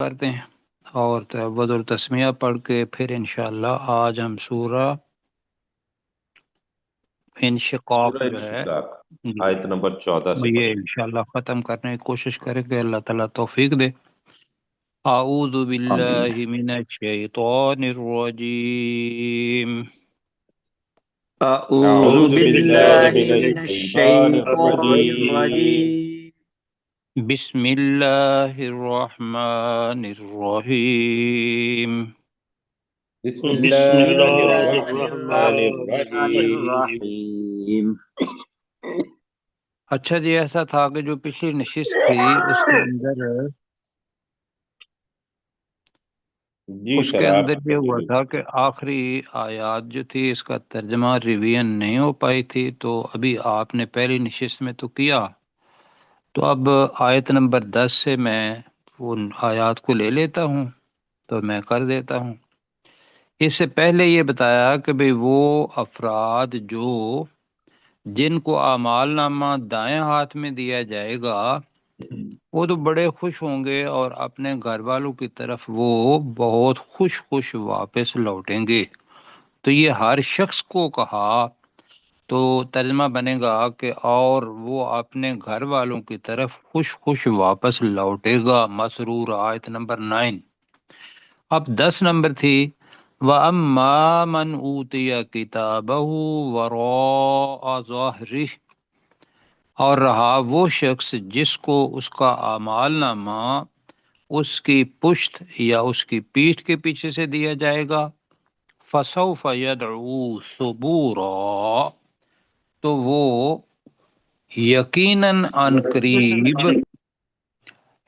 کرتے ہیں اور تعوذ اور تسمیہ پڑھ کے پھر انشاءاللہ آج ہم سورہ انشقاق سورہ جو ہے انشقاق جی آیت نمبر 14 سے یہ پڑھیں گے۔ انشاءاللہ ختم کرنے کی کوشش کریں کہ اللہ تعالیٰ توفیق دے۔ اعوذ آمین۔ باللہ من الشیطان الرجیم أعوذ اعوذ باللہ بالله من من الشیطان الشيطان الرجیم۔ الرجيم. بسم اللہ الرحمن الرحیم بسم بسم اللہ الله الرحمن الرحمن الرحیم۔ الرحيم. اچھا جی، ایسا تھا کہ جو پچھلی نشست تھی اس کے اندر جی اس سر کے آپ اندر یہ ہوا کنٹینیو۔ تھا کہ آخری آیات جو تھی اس کا ترجمہ ریویژن نہیں ہو پائی تھی، تو ابھی آپ نے پہلی نشست میں تو کیا، تو اب آیت نمبر 10 سے میں ان آیات کو لے لیتا ہوں تو میں کر دیتا ہوں۔ اس سے پہلے یہ بتایا کہ بھئی وہ افراد جو جن کو اعمال نامہ دائیں ہاتھ میں دیا جائے گا وہ تو بڑے خوش ہوں گے اور اپنے گھر والوں کی طرف وہ بہت خوش خوش واپس لوٹیں گے۔ تو یہ ہر شخص کو کہا، تو ترجمہ بنے گا کہ اور وہ اپنے گھر والوں کی طرف خوش خوش واپس لوٹے گا، مسرور، آیت نمبر 9۔ اب 10 نمبر تھی وَأَمَّا مَنْ أُوتِيَ كِتَابَهُ وَرَاءَ ظَهْرِهِ، اور رہا وہ شخص جس کو اس کا اعمال نامہ اس کی پشت یا اس کی پیٹھ کے پیچھے سے دیا جائے گا، فَسَوْفَ يَدْعُو ثُبُورًا، تو وہ یقیناً عن قریب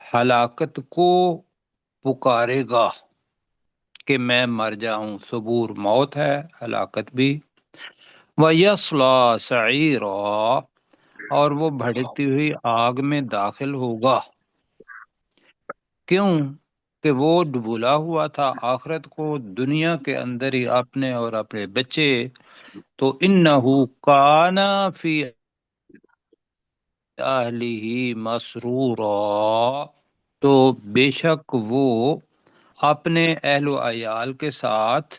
ہلاکت کو پکارے گا کہ میں مر جاؤں۔ ثبور موت ہے، ہلاکت بھی۔ وَيَصْلَىٰ سَعِيرًا، اور وہ بھڑکتی ہوئی آگ میں داخل ہوگا۔ کیوں کہ وہ ڈبولا ہوا تھا آخرت کو دنیا کے اندر ہی اپنے اور اپنے بچے، تو انہو کان فی اہلہ مسرورا، تو بے شک وہ اپنے اہل و عیال کے ساتھ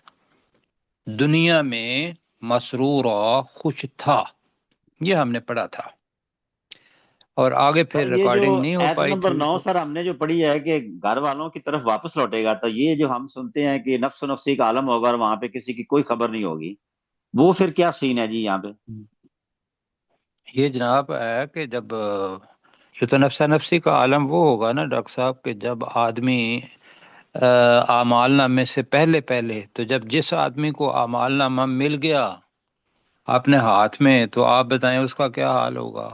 دنیا میں مسرورا خوش تھا۔ یہ ہم نے پڑھا تھا اور آگے سر پھر یہ جو ریکارڈنگ نہیں ہو آیت پائی نمبر تھی 9 تو سر ہم نے جو پڑھی ہے کہ گھر والوں کی طرف واپس لوٹے گا، تو یہ جو ہم سنتے ہیں کہ نفس و نفسی کا عالم ہوگا اور وہاں پہ کسی کی کوئی خبر نہیں ہوگی، وہ پھر کیا سین ہے جی یہاں پہ؟ یہ جناب ہے کہ جب یہ تو نفسا نفسی کا عالم وہ ہوگا نا ڈاکٹر صاحب کہ جب آدمی اعمال نامے سے پہلے تو جب جس آدمی کو اعمال نامہ مل گیا اپنے ہاتھ میں، تو آپ بتائیں اس کا کیا حال ہوگا؟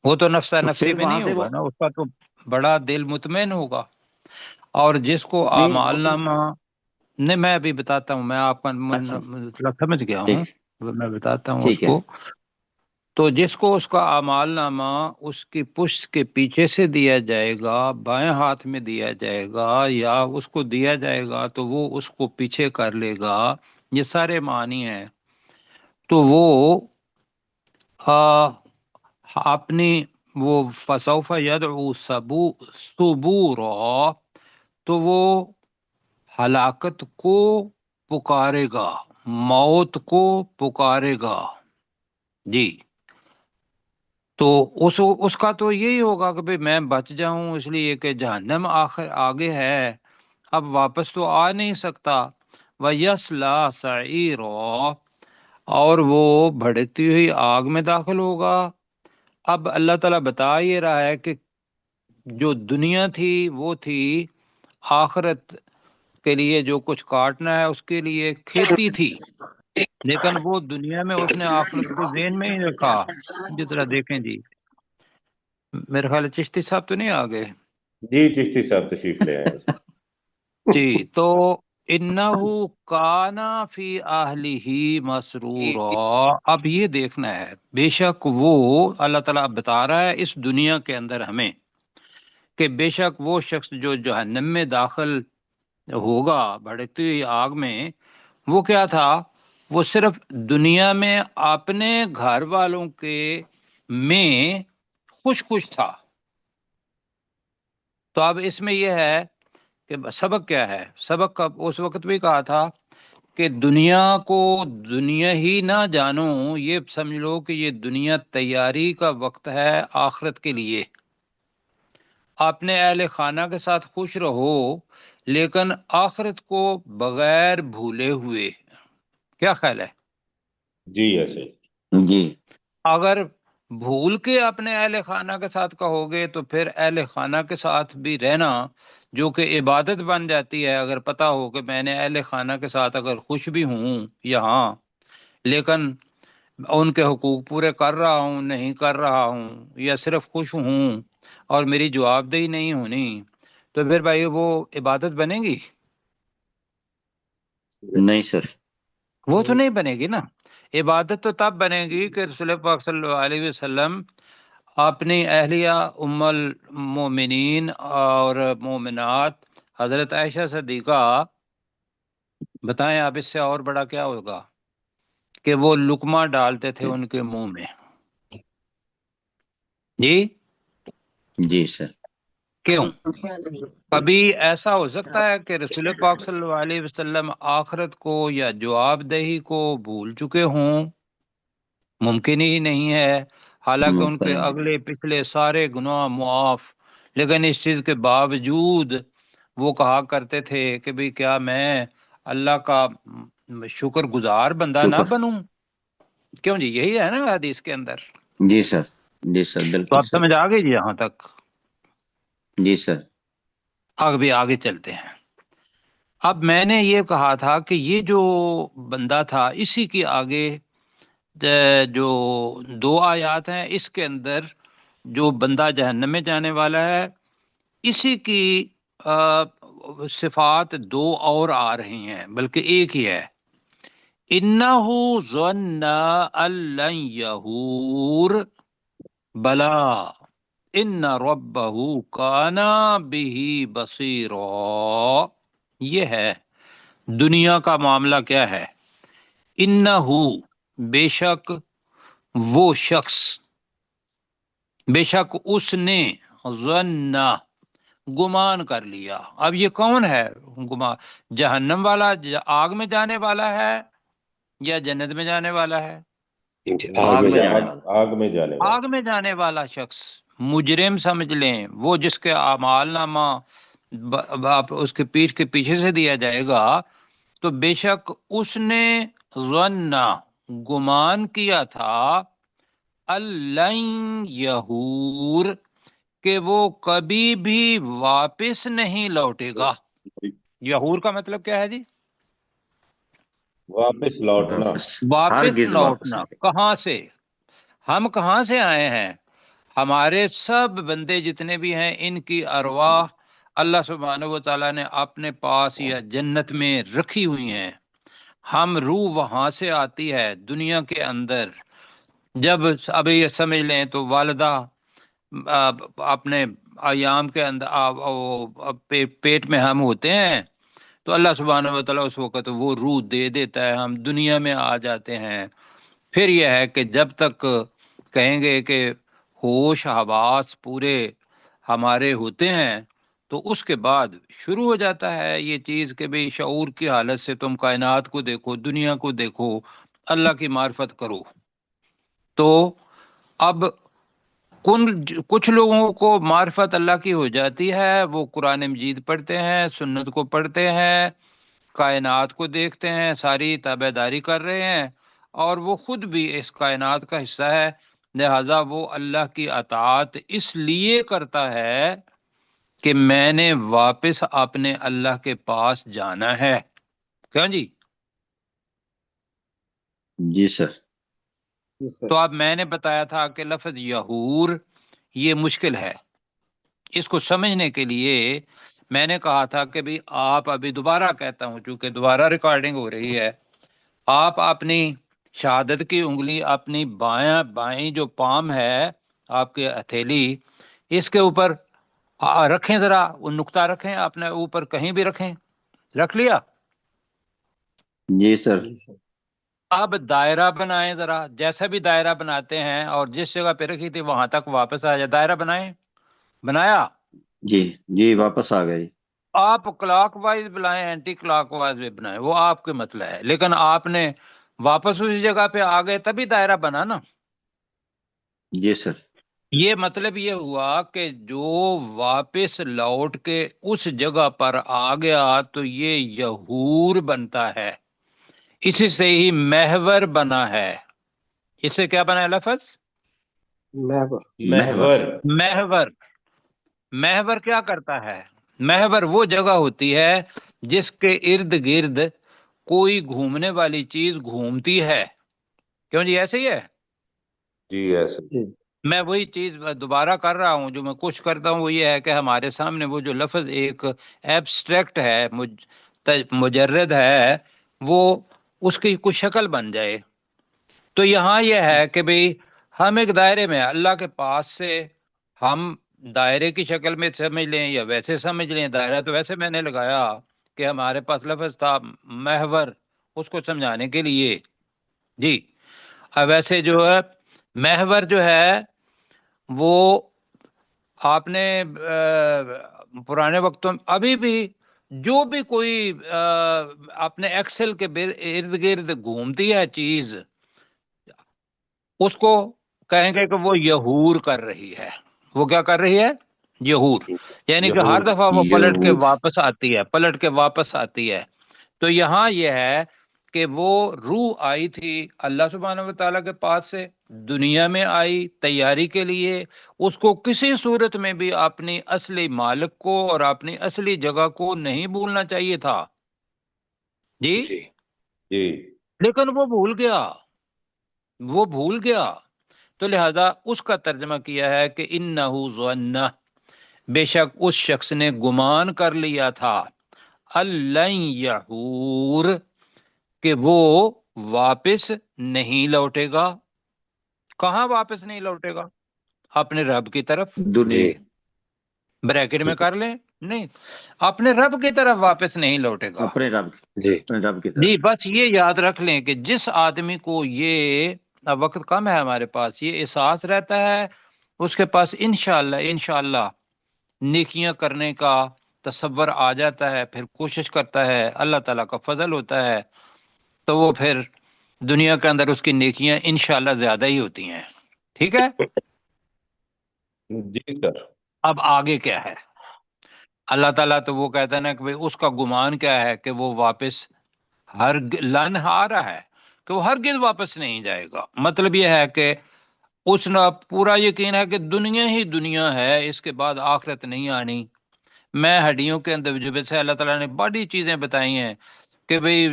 وہ تو نفسا تو نفسی پھر میں وہاں نہیں سے وہ ہوگا نا، اس کا تو بڑا دل مطمئن ہوگا۔ اور جس کو نہیں وہ اعمال تو نامہ نہیں، میں ابھی بتاتا ہوں، میں آپ کا اچھا مطلب سمجھ گیا ہوں، ٹھیک میں بتاتا ہوں اس ٹھیک ہے۔ کو۔ تو جس کو اس کا اعمال نامہ اس کی پشت کے پیچھے سے دیا جائے گا، بائیں ہاتھ میں دیا جائے گا، یا اس کو دیا جائے گا تو وہ اس کو پیچھے کر لے گا، یہ سارے معنی ہیں۔ تو وہ اپنی وہ فسوف یدعو ثبورا، تو وہ ہلاکت کو پکارے گا، موت کو پکارے گا جی۔ تو اس کا تو یہی ہوگا کہ بھئی میں بچ جاؤں، اس لیے کہ جہنم آخر آگے ہے، اب واپس تو آ نہیں سکتا۔ وَيَصْلَىٰ سَعِيرًا، اور وہ بھڑکتی ہوئی آگ میں داخل ہوگا۔ اب اللہ تعالیٰ بتا یہ رہا ہے کہ جو دنیا تھی وہ تھی آخرت کے لیے جو کچھ کاٹنا ہے اس کے لیے کھیتی تھی، لیکن وہ دنیا میں اس نے آخرت کو ذہن میں ہی رکھا۔ جس طرح دیکھیں جی، میرے خیال ہے چشتی صاحب تو نہیں آ گئے جی چشتی صاحب تشریف لے آئے۔ جی۔ تو انہو کانا فی اہلہ مسرورا، اب یہ دیکھنا ہے، بے شک وہ اللہ تعالیٰ اب بتا رہا ہے اس دنیا کے اندر ہمیں کہ بے شک وہ شخص جو جہنم میں داخل ہوگا بھڑکتی ہوئی آگ میں، وہ کیا تھا؟ وہ صرف دنیا میں اپنے گھر والوں کے میں خوش خوش تھا، تو اب اس میں یہ ہے کہ سبق کیا ہے؟ سبق کا اس وقت بھی کہا تھا کہ دنیا کو دنیا ہی نہ جانو، یہ سمجھ لو کہ یہ دنیا تیاری کا وقت ہے آخرت کے لیے۔ اپنے اہل خانہ کے ساتھ خوش رہو لیکن آخرت کو بغیر بھولے ہوئے۔ کیا خیال ہے؟ جی ایسے جی اگر بھول کے اپنے اہل خانہ کے ساتھ کہو گے تو پھر اہل خانہ کے ساتھ بھی رہنا جو کہ عبادت بن جاتی ہے، اگر پتہ ہو کہ میں نے اہل خانہ کے ساتھ اگر خوش بھی ہوں یہاں لیکن ان کے حقوق پورے کر رہا ہوں نہیں کر رہا ہوں، یا صرف خوش ہوں اور میری جواب دہی نہیں ہونی، تو پھر بھائی وہ عبادت بنے گی؟ نہیں سر۔ وہ تو نہیں بنے گی نا۔ عبادت تو تب بنے گی کہ رسول پاک صلی اللہ علیہ وسلم اپنی اہلیہ ام المومنین اور مومنات حضرت عائشہ صدیقہ، بتائیں آپ اس سے اور بڑا کیا ہوگا کہ وہ لقمہ ڈالتے تھے ان کے منہ میں؟ جی جی سر۔ کیوں؟ کبھی ایسا ہو سکتا ہے کہ رسول پاک صلی اللہ علیہ وسلم آخرت کو یا جواب دہی کو بھول چکے ہوں؟ ممکن ہی نہیں ہے، حالانکہ ان کے اگلے پچھلے سارے گناہ معاف، لیکن اس چیز کے باوجود وہ کہا کرتے تھے کہ بھئی کیا میں اللہ کا شکر گزار بندہ نہ بنوں؟ کیوں جی؟ یہی ہے نا حدیث کے اندر۔ جی سر، جی سر، تو بالکل آپ سر۔ سمجھ آ گئی جی یہاں تک؟ جی سر۔ ابھی آگے چلتے ہیں۔ اب میں نے یہ کہا تھا کہ یہ جو بندہ تھا اسی کی آگے جو 2 آیات ہیں اس کے اندر جو بندہ جہنم میں جانے والا ہے اسی کی صفات 2 اور آ رہی ہیں، بلکہ ایک ہی ہے۔ انہو ظن ان لن یحور بلا ان ربہ کان بہ بصیرا۔ یہ ہے دنیا کا معاملہ کیا ہے۔ انہو بے شک، وہ شخص، بے شک اس نے، ظن گمان کر لیا۔ اب یہ کون ہے گمان؟ جہنم والا، آگ میں جانے والا ہے یا جنت میں جانے والا ہے؟ آگ میں جانے والا۔ آگ میں جانے والا۔ آگ میں جانے والا شخص مجرم سمجھ لیں، وہ جس کے اعمال نامہ اس کے پیٹھ کے پیچھے سے دیا جائے گا، تو بے شک اس نے ظن گمان کیا تھا اللَّن یحور کہ وہ کبھی بھی واپس نہیں لوٹے گا۔ یحور کا مطلب کیا ہے جی؟ واپس لوٹنا۔ واپس ہرگز واپس لوٹنا۔ نہیں۔ کہاں سے؟ ہم کہاں سے آئے ہیں؟ ہمارے سب بندے جتنے بھی ہیں ان کی ارواح اللہ سبحانہ و تعالیٰ نے اپنے پاس یا جنت میں رکھی ہوئی ہیں۔ ہم روح وہاں سے آتی ہے دنیا کے اندر۔ جب ابھی یہ سمجھ لیں تو والدہ اپنے ایام کے اندر پیٹ میں ہم ہوتے ہیں تو اللہ سبحانہ و تعالیٰ اس وقت وہ روح دے دیتا ہے، ہم دنیا میں آ جاتے ہیں۔ پھر یہ ہے کہ جب تک کہیں گے کہ ہوش حواس پورے ہمارے ہوتے ہیں تو اس کے بعد شروع ہو جاتا ہے یہ چیز کہ بھئی شعور کی حالت سے تم کائنات کو دیکھو، دنیا کو دیکھو، اللہ کی معرفت کرو۔ تو اب کچھ لوگوں کو معرفت اللہ کی ہو جاتی ہے، وہ قرآن مجید پڑھتے ہیں، سنت کو پڑھتے ہیں، کائنات کو دیکھتے ہیں، ساری تابعداری کر رہے ہیں، اور وہ خود بھی اس کائنات کا حصہ ہے، لہذا وہ اللہ کی اطاعت اس لیے کرتا ہے کہ میں نے واپس اپنے اللہ کے پاس جانا ہے۔ کیوں جی؟ جی سر۔ تو اب میں نے بتایا تھا کہ لفظ یحور یہ مشکل ہے، اس کو سمجھنے کے لیے میں نے کہا تھا کہ بھی آپ ابھی دوبارہ کہتا ہوں چونکہ دوبارہ ریکارڈنگ ہو رہی ہے، آپ اپنی شہادت کی انگلی اپنی بائیں جو پام ہے آپ کے ہتھیلی، اس کے اوپر رکھیں، ذرا وہ نقطہ رکھیں اپنے اوپر، کہیں بھی رکھیں، رکھ لیا؟ جی سر۔ اب دائرہ بنائیں ذرا، جیسا بھی دائرہ بناتے ہیں اور جس جگہ پہ رکھی تھی وہاں تک واپس آ جائے، دائرہ بنائیں۔ بنایا؟ جی جی واپس آ گئی. آپ کلاک وائز بلائیں اینٹی کلاک وائز بھی بنائیں، وہ آپ کے مسئلہ ہے، لیکن آپ نے واپس اسی جگہ پہ آ گئے تبھی دائرہ بنا نا. جی سر. یہ مطلب یہ ہوا کہ جو واپس لوٹ کے اس جگہ پر آ گیا تو یہ یہور بنتا ہے، اسی سے ہی محور بنا ہے. اس سے کیا بنا ہے لفظ؟ محور. محور. محور. محور کیا کرتا ہے؟ محور وہ جگہ ہوتی ہے جس کے ارد گرد کوئی گھومنے والی چیز گھومتی ہے. کیوں جی ایسے ہی ہے؟ جی ایسے. جی میں وہی چیز دوبارہ کر رہا ہوں، جو میں کچھ کرتا ہوں وہ یہ ہے کہ ہمارے سامنے وہ جو لفظ ایک ایبسٹریکٹ ہے، مجرد ہے، وہ اس کی کچھ شکل بن جائے. تو یہاں یہ ہے کہ بھئی ہم ایک دائرے میں اللہ کے پاس سے ہم دائرے کی شکل میں سمجھ لیں یا ویسے سمجھ لیں. دائرہ تو ویسے میں نے لگایا کہ ہمارے پاس لفظ تھا محور، اس کو سمجھانے کے لیے. جی اب ویسے جو ہے محور جو ہے وہ آپ نے پرانے وقتوں ابھی بھی جو بھی کوئی اپنے ایکسل کے ارد گرد گھومتی ہے چیز، اس کو کہیں گے کہ وہ یہور کر رہی ہے. وہ کیا کر رہی ہے؟ یہور. یعنی کہ ہر دفعہ وہ پلٹ کے یہور. واپس آتی ہے، پلٹ کے واپس آتی ہے. تو یہاں یہ ہے کہ وہ روح آئی تھی اللہ سبحانہ و تعالیٰ کے پاس سے، دنیا میں آئی تیاری کے لیے. اس کو کسی صورت میں بھی اپنی اصلی مالک کو اور اپنی اصلی جگہ کو نہیں بھولنا چاہیے تھا. جی جی. لیکن وہ بھول گیا، وہ بھول گیا. تو لہذا اس کا ترجمہ کیا ہے کہ انہو ظن، بے شک اس شخص نے گمان کر لیا تھا، اللن یحور، کہ وہ واپس نہیں لوٹے گا. کہاں واپس نہیں لوٹے گا؟ اپنے رب کی طرف. دنیا. بریکٹ میں کر لیں، نہیں، اپنے رب کی طرف واپس نہیں لوٹے گا. اپنے رب کی طرف. جی بس یہ یاد رکھ لیں کہ جس آدمی کو یہ، اب وقت کم ہے ہمارے پاس، یہ احساس رہتا ہے، اس کے پاس انشاءاللہ نیکیاں کرنے کا تصور آ جاتا ہے، پھر کوشش کرتا ہے، اللہ تعالیٰ کا فضل ہوتا ہے، تو وہ پھر دنیا کے اندر اس کی نیکیاں انشاءاللہ زیادہ ہی ہوتی ہیں. ٹھیک ہے؟ جی سر. اب آگے کیا ہے؟ اللہ تعالیٰ تو وہ کہتا ہے نا کہ اس کا گمان کیا ہے کہ وہ واپس لن آ رہا ہے کہ وہ ہرگز واپس نہیں جائے گا. مطلب یہ ہے کہ اس نے پورا یقین ہے کہ دنیا ہی دنیا ہے، اس کے بعد آخرت نہیں آنی. میں ہڈیوں کے اندر جو ویسے اللہ تعالیٰ نے بڑی چیزیں بتائی ہیں کہ بھئی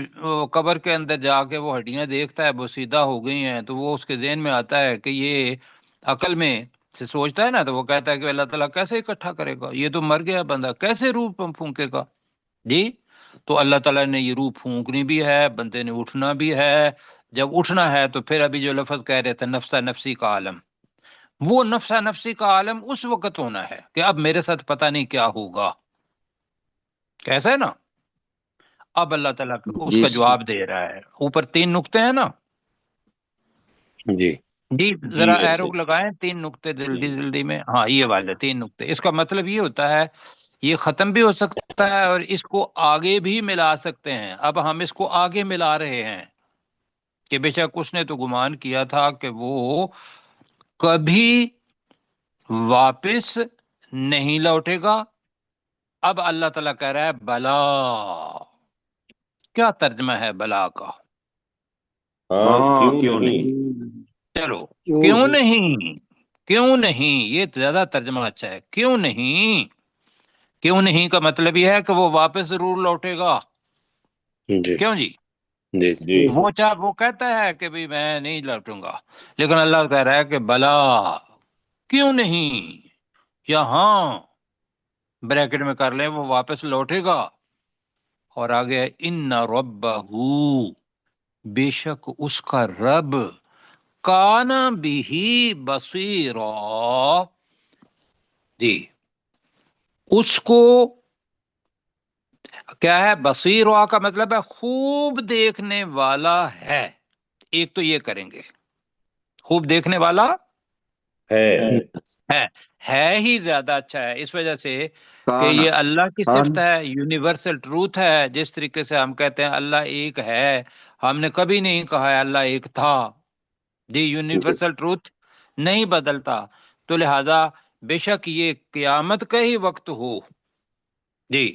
قبر کے اندر جا کے وہ ہڈیاں دیکھتا ہے، وہ سیدھا ہو گئی ہیں، تو وہ اس کے ذہن میں آتا ہے کہ یہ عقل میں سے سوچتا ہے نا، تو وہ کہتا ہے کہ اللہ تعالیٰ کیسے اکٹھا کرے گا، یہ تو مر گیا بندہ، کیسے روح پھونکے گا. جی تو اللہ تعالیٰ نے یہ روح پھونکنی بھی ہے، بندے نے اٹھنا بھی ہے. جب اٹھنا ہے تو پھر ابھی جو لفظ کہہ رہے تھے نفسہ نفسی کا عالم، وہ نفسہ نفسی کا عالم اس وقت ہونا ہے کہ اب میرے ساتھ پتہ نہیں کیا ہوگا. کیسا ہے نا؟ اب اللہ تعالیٰ اس جی کا جواب دے رہا ہے. اوپر 3 نقطے ہیں نا؟ جی جی جی ذرا ایسے. ایرو لگائیں 3 نقطے جلدی میں. ہاں یہ والے 3 نقطے. اس کا مطلب یہ ہوتا ہے یہ ختم بھی ہو سکتا ہے اور اس کو آگے بھی ملا سکتے ہیں. اب ہم اس کو آگے ملا رہے ہیں کہ بے شک اس نے تو گمان کیا تھا کہ وہ کبھی واپس نہیں لوٹے گا. اب اللہ تعالیٰ کہہ رہا ہے بلا. کیا ترجمہ ہے بلا کا؟ ہاں کیوں نہیں. چلو کیوں نہیں، کیوں نہیں، یہ زیادہ ترجمہ اچھا ہے. کیوں نہیں؟ کیوں نہیں کا مطلب یہ ہے کہ وہ واپس ضرور لوٹے گا. کیوں جی؟ جی. وہ کہتا ہے کہ بھی میں نہیں لوٹوں گا، لیکن اللہ کہہ رہا ہے کہ بلا، کیوں نہیں، یہاں بریکٹ میں کر لیں وہ واپس لوٹے گا. اور آگے ان ربہ، بے شک اس کا رب، کان بھی بصیرا، جی اس کو کیا ہے؟ بصیرا کا مطلب ہے خوب دیکھنے والا ہے. ایک تو یہ کریں گے خوب دیکھنے والا ہے ہے ہی زیادہ اچھا ہے، اس وجہ سے کہ کان یہ اللہ کی کان صفت ہے، یونیورسل ٹروتھ ہے. جس طریقے سے ہم کہتے ہیں اللہ ایک ہے، ہم نے کبھی نہیں کہا ہے اللہ ایک تھا. جی یونیورسل ٹروتھ نہیں بدلتا. تو لہذا بے شک یہ قیامت کا ہی وقت ہو جی،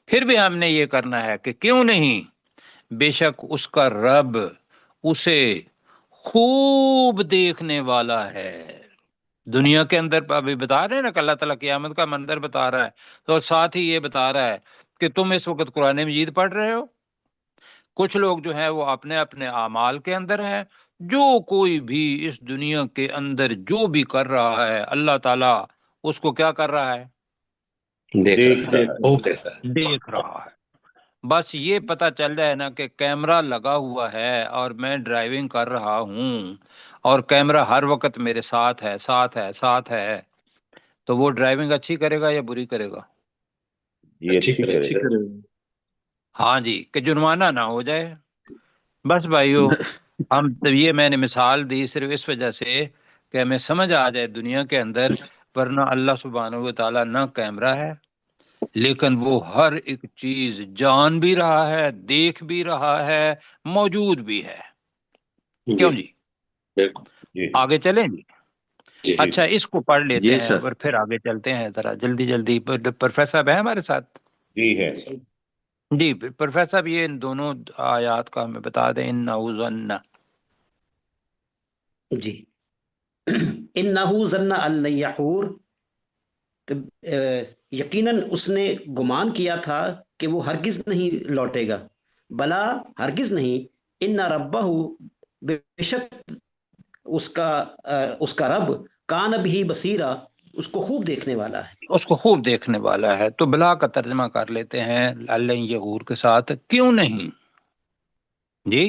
پھر بھی ہم نے یہ کرنا ہے کہ کیوں نہیں، بے شک اس کا رب اسے خوب دیکھنے والا ہے. دنیا کے اندر ابھی بتا رہے ہیں نا کہ اللہ تعالیٰ قیامت کا منظر بتا رہا ہے، تو ساتھ ہی یہ بتا رہا ہے کہ تم اس وقت قرآن مجید پڑھ رہے ہو، کچھ لوگ جو ہیں وہ اپنے اپنے اعمال کے اندر ہیں. جو کوئی بھی اس دنیا کے اندر جو بھی کر رہا ہے اللہ تعالیٰ اس کو کیا کر رہا ہے؟ دیکھ رہا ہے. دیکھ رہا ہے. بس یہ پتہ چل جائے نا کہ کیمرہ لگا ہوا ہے اور میں ڈرائیونگ کر رہا ہوں اور کیمرہ ہر وقت میرے ساتھ ہے ساتھ ہے ساتھ ہے، تو وہ ڈرائیونگ اچھی کرے گا یا بری کرے گا؟ یہ اچھی کرے. ہاں جی، کہ جرمانہ نہ ہو جائے. بس بھائیو، ہم تو یہ میں نے مثال دی صرف اس وجہ سے کہ ہمیں سمجھ آ جائے دنیا کے اندر، ورنہ اللہ سبحانہ و تعالیٰ نہ کیمرہ ہے لیکن وہ ہر ایک چیز جان بھی رہا ہے، دیکھ بھی رہا ہے، موجود بھی ہے. کیوں جی؟ جی آگے چلیں جی. جی اچھا اس کو پڑھ لیتے جی ہیں سر. اور پھر آگے چلتے ہیں ذرا جلدی جلدی. پروفیسر صاحب ہیں ہمارے ساتھ؟ جی ہے. جی پروفیسر صاحب یہ ان دونوں آیات کا ہمیں بتا دیں. انہ ظن، جی انہو ظن ان لن یحور، یقیناً اس نے گمان کیا تھا کہ وہ ہرگز نہیں لوٹے گا. بلا ہرگز نہیں، ان ربہ، بے شک اس کا رب، کان بھی بصیرا، اس کو خوب دیکھنے والا ہے. اس کو خوب دیکھنے والا ہے. تو بلا کا ترجمہ کر لیتے ہیں اللہ یہور کے ساتھ کیوں نہیں. جی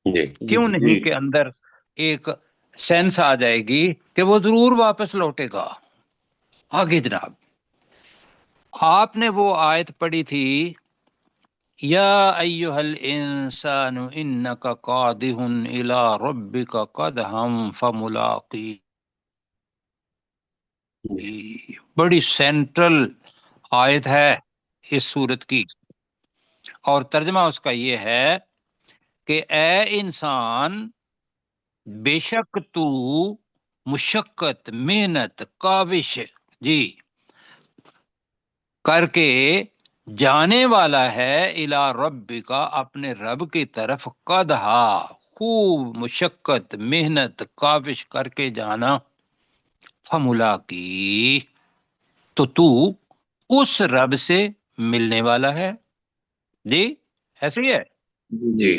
جی کیوں نہیں کے اندر ایک سینس آ جائے گی کہ وہ ضرور واپس لوٹے گا. آگے جناب آپ نے وہ آیت پڑھی تھی، یا ایہا الانسان انک قادح الی ربک قدحا فملاقی. بڑی سینٹرل آیت ہے اس سورت کی، اور ترجمہ اس کا یہ ہے کہ اے انسان، بے شک تو مشقت، محنت، کاوش جی کر کے جانے والا ہے الی ربک، اپنے رب کی طرف، قدحا خوب مشقت، محنت، کاوش کر کے جانا، فملاقی تو اس رب سے ملنے والا ہے. جی ایسے ہی ہے. جی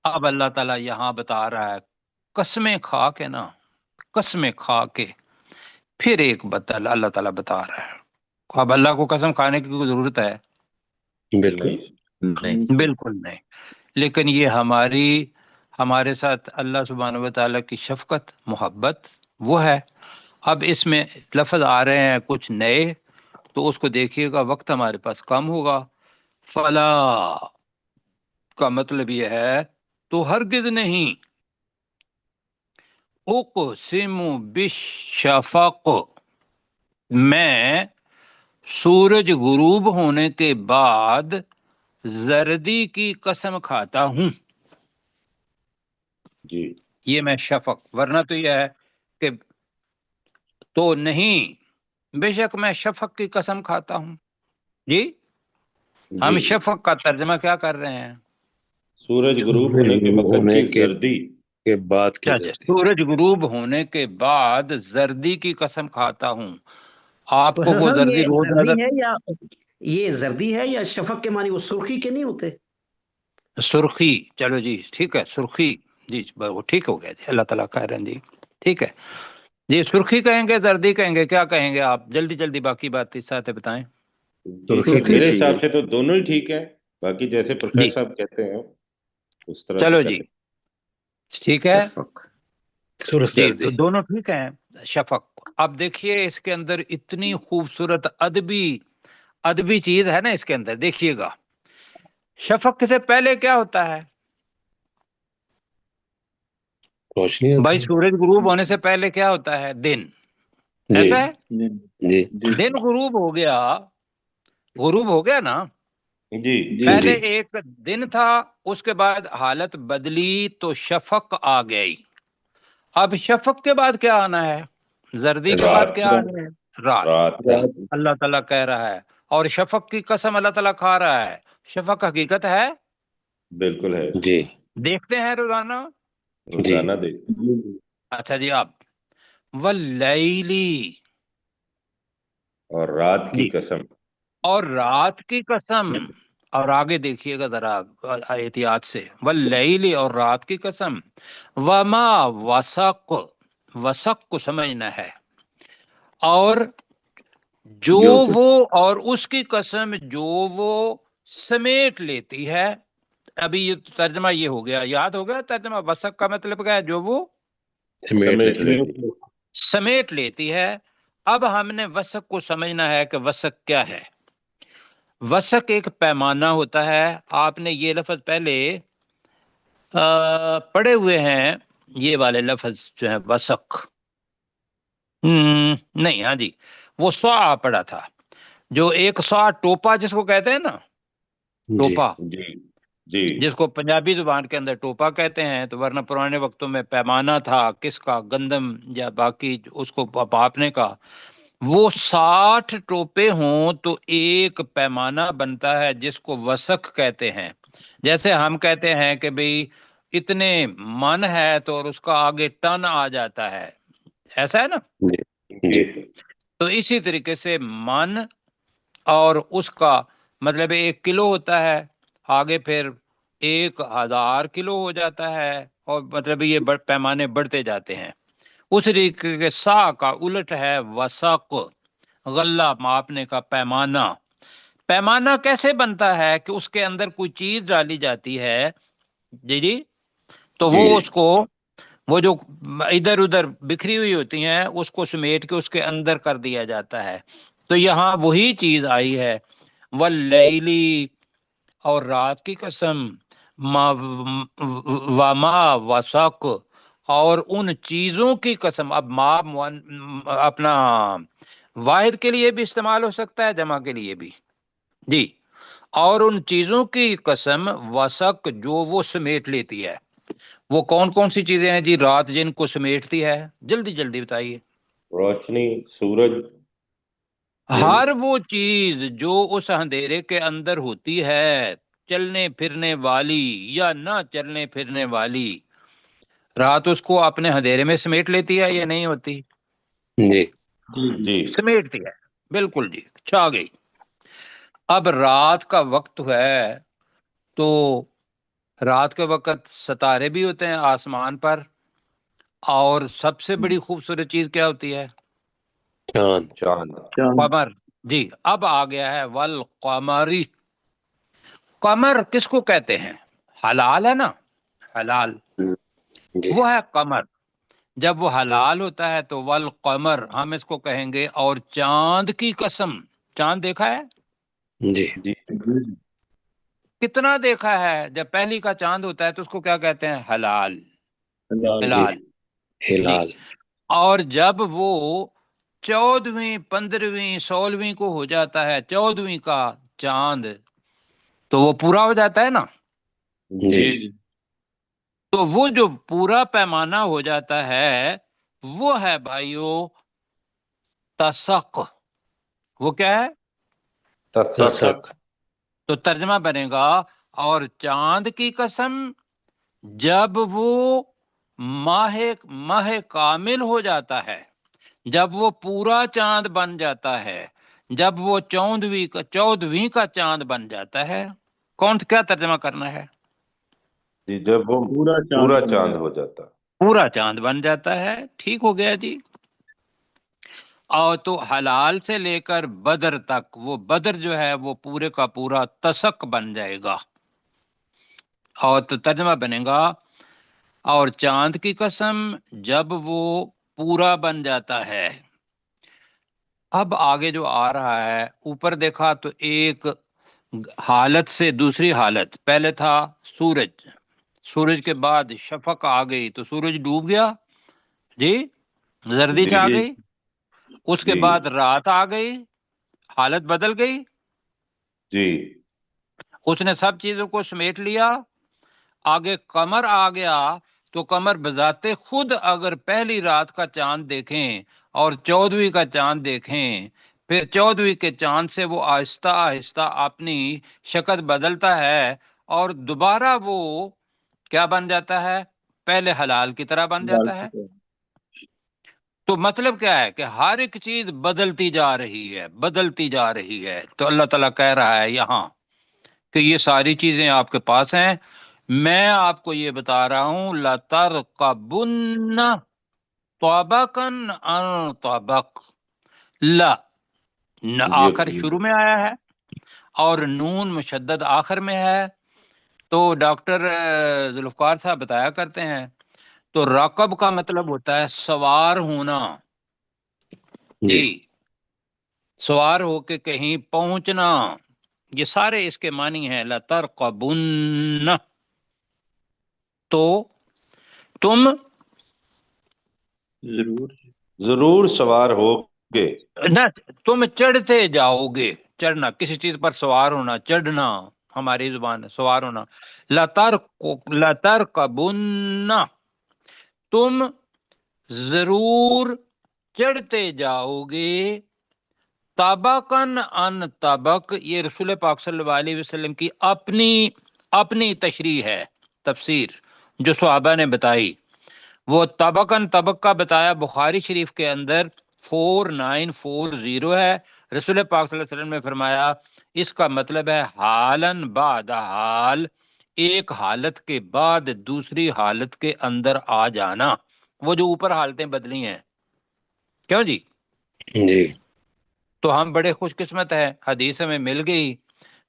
اب اللہ تعالیٰ یہاں بتا رہا ہے قسمیں کھا کے نا، قسمیں کھا کے پھر ایک بدل اللہ تعالیٰ بتا رہا ہے. اب اللہ کو قسم کھانے کی کوئی ضرورت ہے؟ بالکل نہیں. بالکل نہیں. لیکن یہ ہمارے ساتھ اللہ سبحانہ و تعالیٰ کی شفقت، محبت وہ ہے. اب اس میں لفظ آ رہے ہیں کچھ نئے، تو اس کو دیکھیے گا، وقت ہمارے پاس کم ہوگا. فلا کا مطلب یہ ہے تو ہرگز نہیں، اقسم بالشفق، میں سورج غروب ہونے کے بعد زردی کی قسم کھاتا ہوں. جی یہ میں شفق، ورنہ تو یہ ہے کہ تو نہیں، بے شک میں شفق کی قسم کھاتا ہوں. جی ہم شفق کا ترجمہ کیا کر رہے ہیں؟ سورج غروب ہونے کے وقت کی زردی کے بعد کی زردی. سورج غروب ہونے کے بعد زردی کی قسم کھاتا ہوں. آپ کو وہ پروفیسر زردی یہ روز زردی نظر، ہے یا یہ زردی ہے یا شفق کے معنی وہ سرخی کے نہیں ہوتے؟ سرخی، چلو جی ٹھیک ہے سرخی، جی وہ ٹھیک ہو گیا جی، اللہ تعالیٰ خیر جی ٹھیک ہے جی. سرخی کہیں گے زردی کہیں گے، کیا کہیں گے آپ؟ جلدی جلدی باقی بات اس ساتھ بتائیں. میرے حساب سے تو دونوں ہی ٹھیک ہے، باقی جیسے جی پروفیسر صاحب کہتے ہیں اس طرح سے چلو جی کریں. ٹھیک ہے جی، تو سردی. دونوں ٹھیک ہیں. شفق، اب دیکھیے اس کے اندر اتنی خوبصورت ادبی چیز ہے نا اس کے اندر. دیکھیے گا شفق سے پہلے کیا ہوتا ہے؟ روشنی ہوتی بھائی ہے۔ سورج غروب ہونے سے پہلے کیا ہوتا ہے؟ دن، جی ایسا ہے؟ جی دن غروب ہو گیا، غروب ہو گیا نا، جی پہلے جی ایک دن تھا، اس کے بعد حالت بدلی تو شفق آ گئی۔ اب شفق کے بعد کیا آنا ہے؟ زردی کے بعد رات کیا آنا ہے؟ رات۔ رات اللہ تعالیٰ کہہ رہا ہے، اور شفق کی قسم اللہ تعالیٰ کھا رہا ہے۔ شفق حقیقت ہے، بالکل ہے جی دیکھتے ہیں روزانہ۔ روزانہ دیکھ اچھا جی، اب واللیلی، اور رات کی جی، قسم اور رات کی قسم، اور آگے دیکھیے گا ذرا احتیاط سے، واللیلی، اور رات کی قسم، وما وسق، وسق کو سمجھنا ہے، اور جو وہ، اور اس کی قسم جو وہ سمیٹ لیتی ہے۔ ابھی یہ ترجمہ یہ ہو گیا، یاد ہو گیا ترجمہ وسق کا مطلب کیا ہے؟ جو وہ سمیٹ لیتی سمیٹ لیتی ہے۔ اب ہم نے وسق کو سمجھنا ہے کہ وسق کیا ہے۔ وسق ایک پیمانہ ہوتا ہے، آپ نے یہ لفظ پہلے پڑھے ہوئے ہیں، یہ والے لفظ جو ہے وسق، نہیں، ہاں جی، وہ سوا پڑا تھا، جو ایک سوا ٹوپا جس کو کہتے ہیں نا، جی ٹوپا، جی جی جس کو پنجابی زبان کے اندر ٹوپا کہتے ہیں، تو ورنہ پرانے وقتوں میں پیمانہ تھا، کس کا؟ گندم یا باقی اس کو پاپنے کا۔ وہ 60 ٹوپے ہوں تو ایک پیمانہ بنتا ہے جس کو وسق کہتے ہیں۔ جیسے ہم کہتے ہیں کہ بھئی اتنے من ہے تو اور اس کا آگے ٹن آ جاتا ہے، ایسا ہے نا؟ جی تو اسی طریقے سے من اور اس کا مطلب 1 کلو ہوتا ہے، آگے پھر 1000 کلو ہو جاتا ہے، اور مطلب یہ پیمانے بڑھتے جاتے ہیں۔ اس طریقے کے سا کا الٹ ہے وسق، غلہ ماپنے کا پیمانہ۔ پیمانہ کیسے بنتا ہے؟ کہ اس کے اندر کوئی چیز ڈالی جاتی ہے، جی، تو وہ جی اس کو، وہ جو ادھر ادھر بکھری ہوئی ہوتی ہیں اس کو سمیٹ کے اس کے اندر کر دیا جاتا ہے۔ تو یہاں وہی چیز آئی ہے، واللیلی، اور رات کی قسم، وما وسق، اور ان چیزوں کی قسم۔ اب ما اپنا واحد کے لیے بھی استعمال ہو سکتا ہے، جمع کے لیے بھی، جی، اور ان چیزوں کی قسم وسق جو وہ سمیٹ لیتی ہے۔ وہ کون کون سی چیزیں ہیں جی رات جن کو سمیٹتی ہے؟ جلدی جلدی بتائیے۔ روشنی، سورج، ہر وہ چیز جو اس اندھیرے کے اندر ہوتی ہے، چلنے پھرنے والی یا نہ چلنے پھرنے والی، رات اس کو اپنے اندھیرے میں سمیٹ لیتی ہے یا نہیں ہوتی؟ جی جی سمیٹتی ہے، بالکل جی، چھا گئی۔ اب رات کا وقت ہے تو رات کے وقت ستارے بھی ہوتے ہیں آسمان پر، اور سب سے بڑی خوبصورت چیز کیا ہوتی ہے؟ چاند چاند قمر، جی۔ اب آ گیا ہے والقمری، قمر کس کو کہتے ہیں؟ حلال ہے نا، حلال، جی وہ ہے قمر۔ جب وہ حلال ہوتا ہے تو والقمر ہم اس کو کہیں گے، اور چاند کی قسم۔ چاند دیکھا ہے؟ جی جی کتنا دیکھا ہے؟ جب پہلی کا چاند ہوتا ہے تو اس کو کیا کہتے ہیں؟ حلال، ہلال، جی۔ ہلال اور جب وہ 14ویں 15ویں 16ویں کو ہو جاتا ہے، 14ویں کا چاند، تو وہ پورا ہو جاتا ہے نا۔ جی تو وہ جو پورا پیمانہ ہو جاتا ہے وہ ہے بھائیو تسق۔ وہ کیا ہے؟ تسق تو ترجمہ بنے گا، اور چاند کی قسم جب وہ ماہ کامل ہو جاتا ہے، جب وہ پورا چاند بن جاتا ہے، جب وہ 14ویں کا چاند بن جاتا ہے۔ کیا ترجمہ کرنا ہے؟ جی جب وہ پورا چاند ہو جاتا پورا چاند بن جاتا ہے، ٹھیک ہو گیا جی۔ اور تو حلال سے لے کر بدر تک، وہ بدر جو ہے وہ پورے کا پورا تسق بن جائے گا، اور تو ترجمہ بنے گا، اور چاند کی قسم جب وہ پورا بن جاتا ہے۔ اب آگے جو آ رہا ہے، اوپر دیکھا تو ایک حالت سے دوسری حالت، پہلے تھا سورج، سورج کے بعد شفق آ گئی تو سورج ڈوب گیا جی، زردی چھا جی گئی، اس کے جی بعد رات آ گئی، حالت بدل گئی، جی اس نے سب چیزوں کو سمیٹ لیا، آگے قمر آ گیا تو قمر بذات خود اگر پہلی رات کا چاند دیکھیں اور 14ویں کا چاند دیکھیں، پھر 14ویں کے چاند سے وہ آہستہ آہستہ اپنی شکل بدلتا ہے اور دوبارہ وہ کیا بن جاتا ہے؟ پہلے حلال کی طرح بن جاتا ہے۔ تو مطلب کیا ہے کہ ہر ایک چیز بدلتی جا رہی ہے، بدلتی جا رہی ہے۔ تو اللہ تعالیٰ کہہ رہا ہے یہاں کہ یہ ساری چیزیں آپ کے پاس ہیں، میں آپ کو یہ بتا رہا ہوں لَتَرْكَبُنَّ طَبَقًا عَنْ طَبَقٍ، لا آخر شروع میں آیا ہے اور نون مشدد آخر میں ہے۔ تو ڈاکٹر ذوالفقار صاحب بتایا کرتے ہیں تو راکب کا مطلب ہوتا ہے سوار ہونا، جی سوار ہو کے کہیں پہنچنا، یہ سارے اس کے معنی ہیں لَتَرْقَبُنَّ، تو تم ضرور سوار ہو گے، نہ تم چڑھتے جاؤ گے، چڑھنا کسی چیز پر سوار ہونا، چڑھنا ہماری زبان ہے سوار ہونا، لَتَرْقَبُنَّ، تم ضرور چڑھتے جاؤ گے، طبقاً عن طبق، یہ رسول پاک صلی اللہ علیہ وسلم کی اپنی تشریح ہے، تفسیر جو صحابہ نے بتائی، وہ طبقاً طبق کا بتایا بخاری شریف کے اندر 4940 ہے۔ رسول پاک صلی اللہ علیہ وسلم نے فرمایا اس کا مطلب ہے حالن بعد حال، ایک حالت کے بعد دوسری حالت کے اندر آ جانا، وہ جو اوپر حالتیں بدلی ہیں، کیوں جی؟ جی تو ہم بڑے خوش قسمت ہیں، حدیث ہمیں مل گئی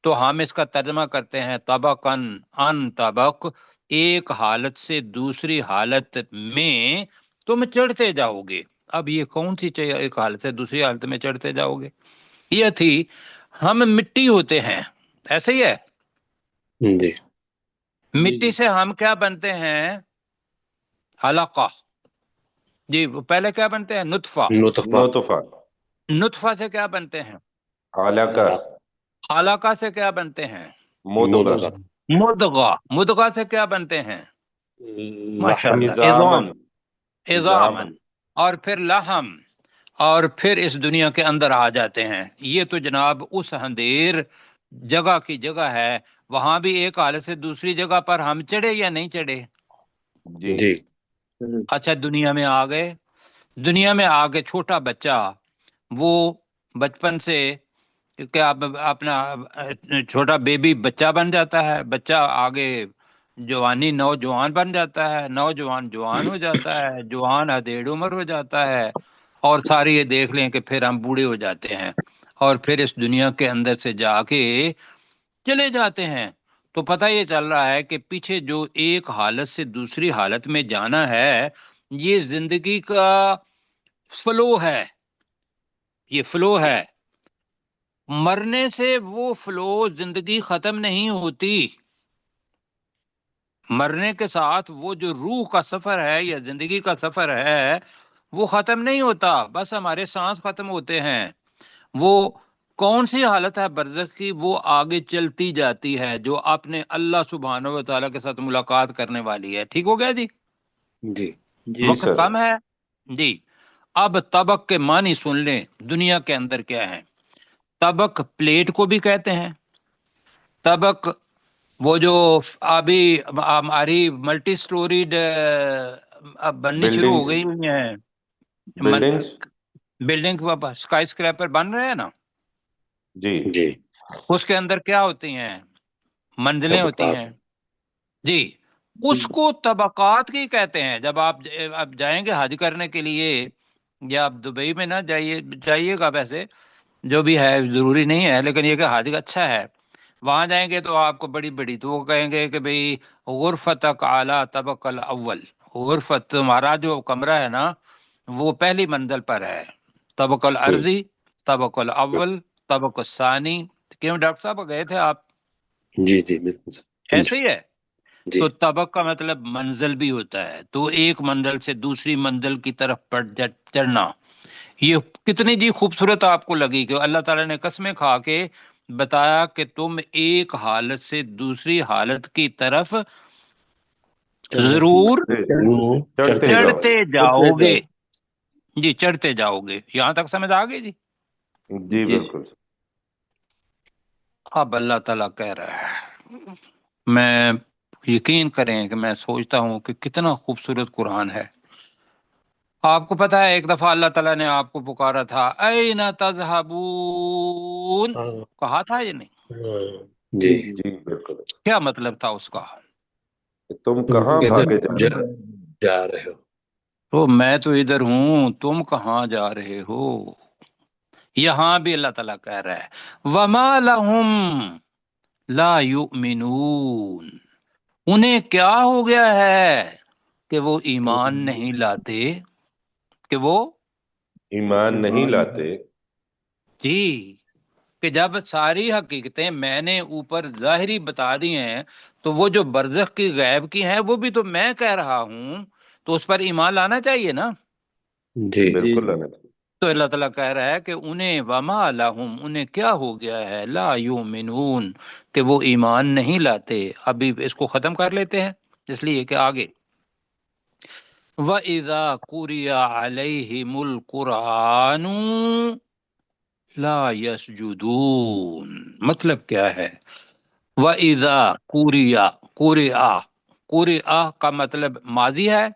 تو ہم اس کا ترجمہ کرتے ہیں طبقاً عن طبق، ایک حالت سے دوسری حالت میں تم چڑھتے جاؤ گے۔ اب یہ کون سی چاہیے ایک حالت سے دوسری حالت میں چڑھتے جاؤ گے؟ یہ تھی ہم مٹی ہوتے ہیں، ایسے ہی ہے، جی مٹی سے ہم کیا بنتے ہیں؟ علقہ، جی وہ پہلے کیا بنتے ہیں؟ نطفہ، نطفہ، نطفہ سے کیا بنتے ہیں؟ علقہ، علقہ سے کیا بنتے ہیں؟ مضغہ، مدغہ، مدغہ سے کیا بنتے ہیں؟ ماشاءاللہ عظاماً، عظامن، اور پھر لحم، اور پھر اس دنیا کے اندر آ جاتے ہیں۔ یہ تو جناب اس اندھیر جگہ کی جگہ ہے، وہاں بھی ایک حالت سے دوسری جگہ پر ہم چڑھے یا نہیں چڑھے؟ جی جی اچھا دنیا میں آ گئے، دنیا میں آ کے چھوٹا بچہ وہ بچپن سے کیا اپنا چھوٹا بیبی بچہ بن جاتا ہے، بچہ آگے جوانی نوجوان بن جاتا ہے، نوجوان جوان ہو جاتا ہے، جوان ادھیڑ عمر ہو جاتا ہے، اور ساری یہ دیکھ لیں کہ پھر ہم بوڑھے ہو جاتے ہیں اور پھر اس دنیا کے اندر سے جا کے چلے جاتے ہیں۔ تو پتہ یہ چل رہا ہے کہ پیچھے جو ایک حالت سے دوسری حالت میں جانا ہے یہ زندگی کا فلو ہے، یہ فلو ہے، مرنے سے وہ فلو زندگی ختم نہیں ہوتی، مرنے کے ساتھ وہ جو روح کا سفر ہے یا زندگی کا سفر ہے وہ ختم نہیں ہوتا، بس ہمارے سانس ختم ہوتے ہیں۔ وہ کون سی حالت ہے برزخ کی؟ وہ آگے چلتی جاتی ہے جو اپنے اللہ سبحانہ و تعالیٰ کے ساتھ ملاقات کرنے والی ہے۔ ٹھیک ہو گیا جی؟ جی جی وقت سر، کم ہے جی۔ اب طبق کے معنی سن لیں دنیا کے اندر کیا ہے۔ طبق پلیٹ کو بھی کہتے ہیں، طبق وہ جو ابھی ہماری ملٹی سٹوریڈ اب بننی شروع ہو گئی ہوئی ہیں، بلڈنگز، بلڈنگ اسکائی اسکریپر بن رہے ہیں نا، جی جی اس کے اندر کیا ہوتی ہیں؟ منزلیں ہوتی طبقات ہیں جی، اس کو طبقات کی کہتے ہیں۔ جب آپ اب جائیں گے حج کرنے کے لیے یا آپ دبئی میں نہ جائیے گا، ویسے جو بھی ہے ضروری نہیں ہے، لیکن یہ کہ حج اچھا ہے، وہاں جائیں گے تو آپ کو بڑی بڑی تو وہ کہیں گے کہ بھئی غرفتک اعلیٰ طبق الاول، غرفت تمہارا جو کمرہ ہے نا وہ پہلی منزل پر ہے، طبق الارضی، طبق الاول، طبق الثانی۔ کیوں ڈاکٹر صاحب گئے تھے آپ؟ جی جی بالکل ایسے ہی ہے۔ تو طبق کا مطلب منزل بھی ہوتا ہے، تو ایک منزل سے دوسری منزل کی طرف چڑھنا. یہ کتنی جی خوبصورت آپ کو لگی کہ اللہ تعالیٰ نے قسمیں کھا کے بتایا کہ تم ایک حالت سے دوسری حالت کی طرف ضرور چڑھتے جاؤ گے. جی چڑھتے جاؤ گے، یہاں تک سمجھ آ گئی جی؟ جی بالکل. اب اللہ تعالیٰ کہہ رہا ہے، میں یقین کریں کہ میں سوچتا ہوں کہ کتنا خوبصورت قرآن ہے. آپ کو پتا ہے ایک دفعہ اللہ تعالیٰ نے آپ کو پکارا تھا، این تذہبون، کہا تھا یہ نہیں؟ جی جی بالکل. کیا مطلب تھا اس کا؟ تم کہاں بھاگے جا رہے ہو؟ تو میں تو ادھر ہوں، تم کہاں جا رہے ہو؟ یہاں بھی اللہ تعالیٰ کہہ رہا ہے وما لہم لا یؤمنون، انہیں کیا ہو گیا ہے کہ وہ ایمان نہیں لاتے، کہ وہ ایمان نہیں لاتے. جی، کہ جب ساری حقیقتیں میں نے اوپر ظاہری بتا دی ہیں تو وہ جو برزخ کی غیب کی ہیں وہ بھی تو میں کہہ رہا ہوں، تو اس پر ایمان لانا چاہیے نا. جی بالکل لانا چاہیے. تو اللہ تعالیٰ کہہ رہا ہے کہ انہیں وما لہم، انہیں کیا ہو گیا ہے، لا یؤمنون، کہ وہ ایمان نہیں لاتے. ابھی اس کو ختم کر لیتے ہیں اس لیے کہ آگے وَإِذَا قُرِئَ عَلَيْهِمُ الْقُرْآنُ لا يسجدون، مطلب کیا ہے؟ وَإِذَا قُرِئَ، قُرِئَ کا مطلب ماضی ہے،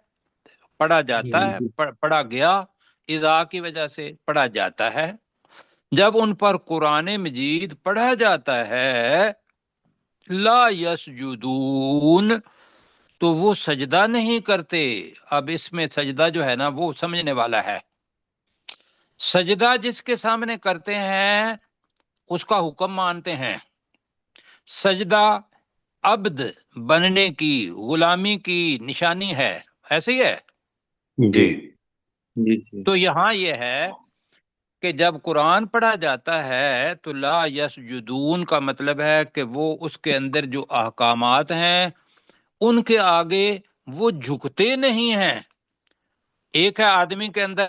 پڑھا جاتا ہے، پڑھا گیا، اذا کی وجہ سے پڑھا جاتا ہے. جب ان پر قرآن مجید پڑھا جاتا ہے لا یسجدون، تو وہ سجدہ نہیں کرتے. اب اس میں سجدہ جو ہے نا وہ سمجھنے والا ہے. سجدہ جس کے سامنے کرتے ہیں اس کا حکم مانتے ہیں. سجدہ عبد بننے کی، غلامی کی نشانی ہے، ایسے ہی ہے. جی تو یہاں یہ ہے کہ جب قرآن پڑھا جاتا ہے تو لا یسجدون کا مطلب ہے کہ وہ اس کے اندر جو احکامات ہیں ان کے آگے وہ جھکتے نہیں ہیں. ایک ہے آدمی کے اندر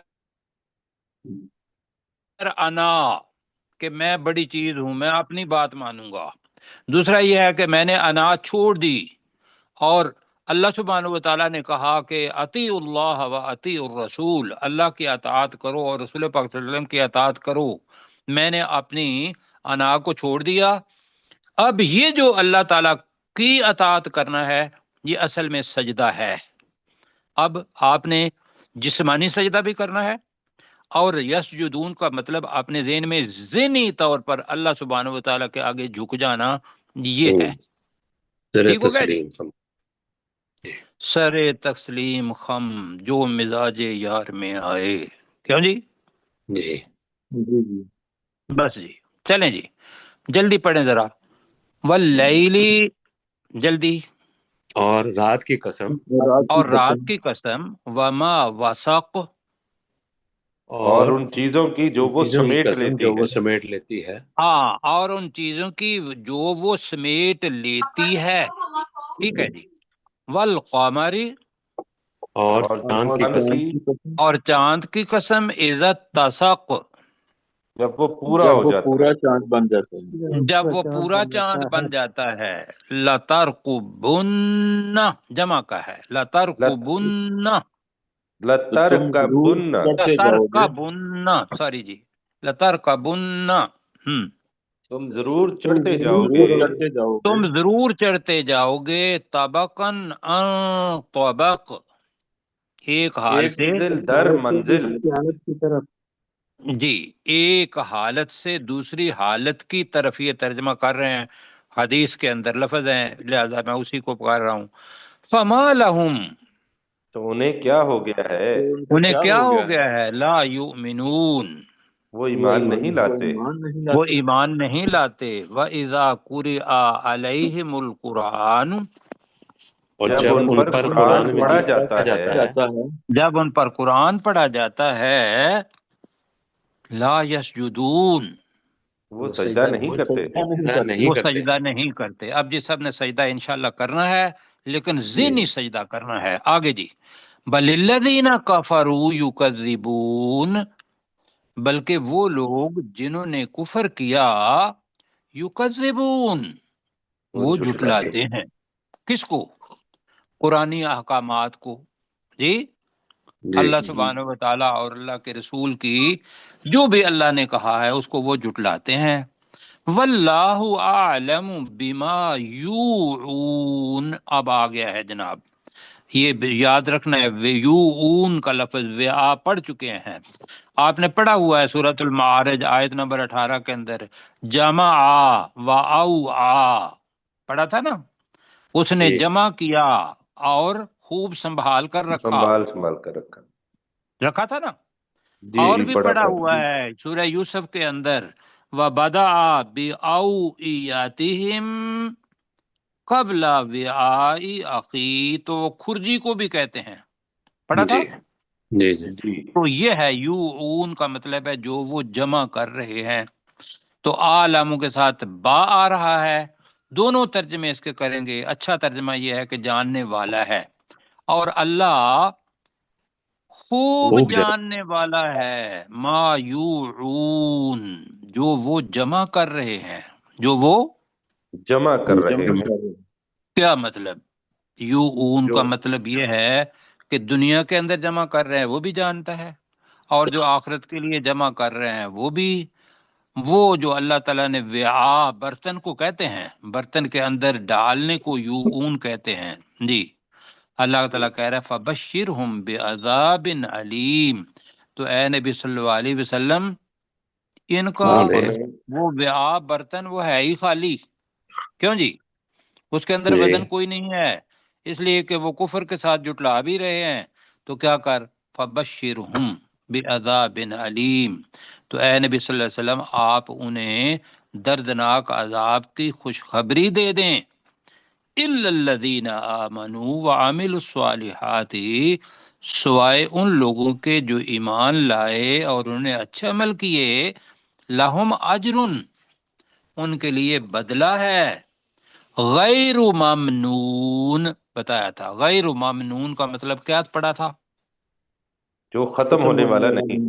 انا، کہ میں بڑی چیز ہوں، میں اپنی بات مانوں گا. دوسرا یہ ہے کہ میں نے انا چھوڑ دی، اور اللہ سبحانہ و تعالیٰ نے کہا کہ اطیع اللہ و اطیع الرسول، اللہ کی اطاعت کرو اور رسول پاک صلی اللہ علیہ وسلم کی اطاعت کرو. میں نے اپنی انا کو چھوڑ دیا. اب یہ جو اللہ تعالیٰ کی اطاعت کرنا ہے یہ اصل میں سجدہ ہے. اب آپ نے جسمانی سجدہ بھی کرنا ہے، اور یسجدون کا مطلب اپنے ذہن میں ذہنی طور پر اللہ سبحانہ و تعالیٰ کے آگے جھک جانا، یہ ہے. ٹھیک ہو گیا جی؟ سر تسلیم خم جو مزاج یار میں آئے. کیوں جی؟ جی بس جی چلیں جی، جلدی پڑھیں ذرا. واللیلی، جلدی. اور رات کی قسم، اور رات کی قسم، وما وسق، اور ان چیزوں کی جو وہ سمیٹ لیتی ہے. ہاں، اور ان چیزوں کی جو وہ سمیٹ لیتی ہے. ٹھیک ہے جی. والقمری، اور چاند کی قسم، اور چاند کی قسم، اذا اتسق، جب وہ پورا ہو جاتا ہے، چاند بن جاتا ہے. جب وہ پورا چاند بن جاتا ہے. لترقبن، جمع کا ہے، لترقبن، لترکبن، سوری جی، لترکبن. تم ضرور چڑھتے جاؤ گے، تم ضرور چڑھتے جاؤ گے، طبقاً عن طبق، ایک حال سے منزل در منزل. کی طرف. جی، ایک حالت سے دوسری حالت کی طرف، یہ ترجمہ کر رہے ہیں، حدیث کے اندر لفظ ہیں لہذا میں اسی کو پکار رہا ہوں. فما لہم، تو انہیں کیا ہو گیا ہے، انہیں کیا ہو گیا ہے، لا یؤمنون، وہ ایمان نہیں لاتے. وہ ایمان نہیں لاتے. وَإِذَا قُرِئَ عَلَيْهِمُ الْقُرْآنُ، اور جب ان پر قرآن پڑھا جاتا ہے، جب ان پر قرآن پڑھا جاتا ہے، لا یسجدون، وہ سجدہ نہیں کرتے. وہ سجدہ نہیں کرتے. اب جی سب نے سجدہ انشاءاللہ کرنا ہے، لیکن ذہنی سجدہ کرنا ہے. آگے جی، بللذین کفروا یکذبون، بلکہ وہ لوگ جنہوں نے کفر کیا، یکذبون، وہ جھٹلاتے ہیں. کس کو؟ قرآنی احکامات کو. جی، اللہ سبحانہ و تعالیٰ اور اللہ کے رسول کی جو بھی اللہ نے کہا ہے اس کو وہ جھٹلاتے ہیں. واللہ اعلم بما یوعون، اب آ گیا ہے جناب، یہ یاد رکھنا ہے، ویوعون کا لفظ ویا پڑھ چکے ہیں، آپ نے پڑھا ہوا ہے سورۃ المعارج آیت نمبر 18 کے اندر، جمع و اوعا پڑھا تھا نا، اس نے جمع کیا اور خوب سنبھال کر رکھا، سنبھال کر رکھا تھا نا. جی اور جی بھی پڑھا پڑھا ہوا ہے سورہ یوسف کے اندر، وَبَدَعَ بِأَوْعِيَتِهِمْ قبل وعاء اخی، تو وہ کھرجی کو بھی کہتے ہیں، پڑھا تھا. جی جی جی تو یہ ہے یوعون کا مطلب ہے جو وہ جمع کر رہے ہیں. تو عالم کے ساتھ با آ رہا ہے، دونوں ترجمے اس کے کریں گے. اچھا ترجمہ یہ ہے کہ جاننے والا ہے، اور اللہ خوب جاننے والا ہے ما یوعون، جو وہ جمع کر رہے ہیں، جو وہ جمع کر رہے ہیں. کیا مطلب؟ یوعون جو کا مطلب یہ ہے کہ دنیا کے اندر جمع کر رہے ہیں وہ بھی جانتا ہے، اور جو آخرت کے لیے جمع کر رہے ہیں وہ بھی. وہ جو اللہ تعالیٰ نے وعاء برتن کو کہتے ہیں، برتن کے اندر ڈالنے کو یوعون کہتے ہیں. جی، اللہ تعالیٰ کہہ رہا ہے فَبَشِّرْهُمْ بِعَذَابٍ عَلِيمٍ، تو اے نبی صلی اللہ علیہ وسلم ان کا وہ وعاء برتن وہ ہے ہی خالی، کیوں جی؟ اس کے اندر وزن کوئی نہیں ہے، اس لیے کہ وہ کفر کے ساتھ جٹلا بھی رہے ہیں. تو کیا کر، فَبَشِّرْهُمْ بِعَذَابٍ عَلِيمٍ، تو اے نبی صلی اللہ علیہ وسلم آپ انہیں دردناک عذاب کی خوشخبری دے دیں. إِلَّا الَّذِينَ آمَنُوا وَعَمِلُوا الصَّالِحَاتِ، سوائے ان لوگوں کے جو ایمان لائے اور انہوں نے اچھے عمل کیے، لَهُمْ أَجْرٌ، ان کے لیے بدلہ ہے، غیر ممنون، بتایا تھا. غیر ممنون کا مطلب کیا پڑھا تھا؟ جو ختم ہونے والا نہیں.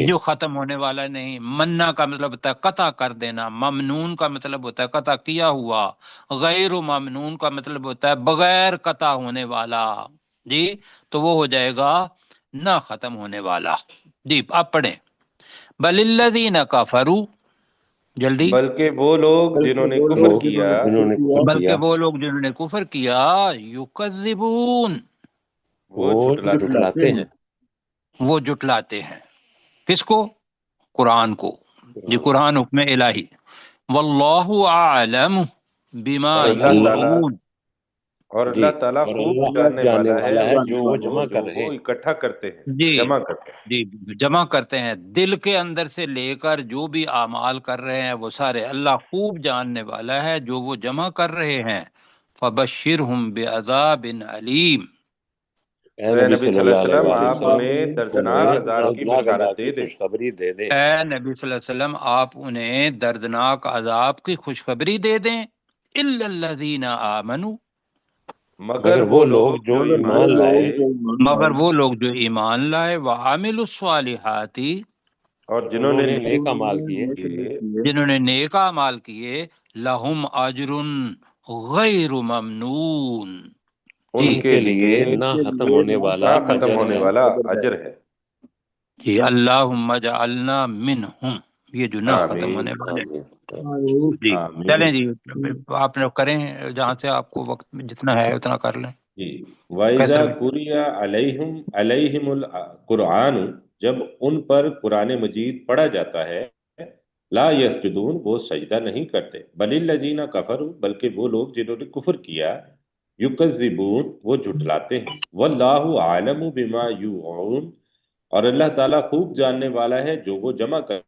جو ختم ہونے والا نہیں. منا کا مطلب ہوتا ہے قطع کر دینا، ممنون کا مطلب ہوتا ہے قطع کیا ہوا، غیر ممنون کا مطلب ہوتا ہے بغیر قطع ہونے والا. جی، تو وہ ہو جائے گا نہ ختم ہونے والا. جی آپ پڑھیں، بل الذین کفروا، جلدی، بلکہ وہ لوگ جنہوں نے کفر کیا، بلکہ وہ لوگ جنہوں نے کفر کیا، یکذبون، وہ جھٹلاتے ہیں. وہ جٹلاتے ہیں. کس کو؟ قرآن کو. یہ قرآن حکم الہی. واللہ اعلم بما یوعون، اور اللہ تعالیٰ خوب جاننے والا ہے جو وہ جمع کر رہے ہیں، اکٹھا کرتے ہیں، جی جمع کرتے ہیں. جی جمع کرتے ہیں، دل کے اندر سے لے کر جو بھی اعمال کر رہے ہیں وہ سارے اللہ خوب جاننے والا ہے جو وہ جمع کر رہے ہیں. فبشرہم بعذاب علیم، اے نبی صلی اللہ علیہ وسلم آپ انہیں دردناک عذاب کی بشارت دے دیں. خوشخبری دے دیں. اے نبی صلی اللہ علیہ وسلم آپ انہیں دردناک عذاب کی خوشخبری دے دیں. الا الذین آمنوا، مگر وہ لوگ جو ایمان لائے مگر وہ لوگ جو ایمان لائے، وعاملوا الصالحات، اور جنہوں نے نیک اعمال کیے، جنہوں نے نیک اعمال کیے، لہم اجر غیر ممنون، ان کے لیے نہ ختم ہونے والا نہ ختم ہونے والا اجر ہے. جی اللہم اجعلنا منہم، یہ جو نہ ختم ہونے والے. جی چلیں جی آپ نے کریں جہاں سے آپ کو وقت جتنا ہے اتنا کر لیں. جی وَإِذَا قُرِئَ عَلَيْهِمُ الْقُرْآنُ، جب ان پر قرآن مجید پڑھا جاتا ہے، لا یسجدون، وہ سجدہ نہیں کرتے، بل الذین کفروا، بلکہ وہ لوگ جنہوں نے کفر کیا، یکذبون، وہ جھٹلاتے ہیں. واللہ عالم بما یوعون، اور اللہ تعالیٰ خوب جاننے والا ہے جو وہ جمع کر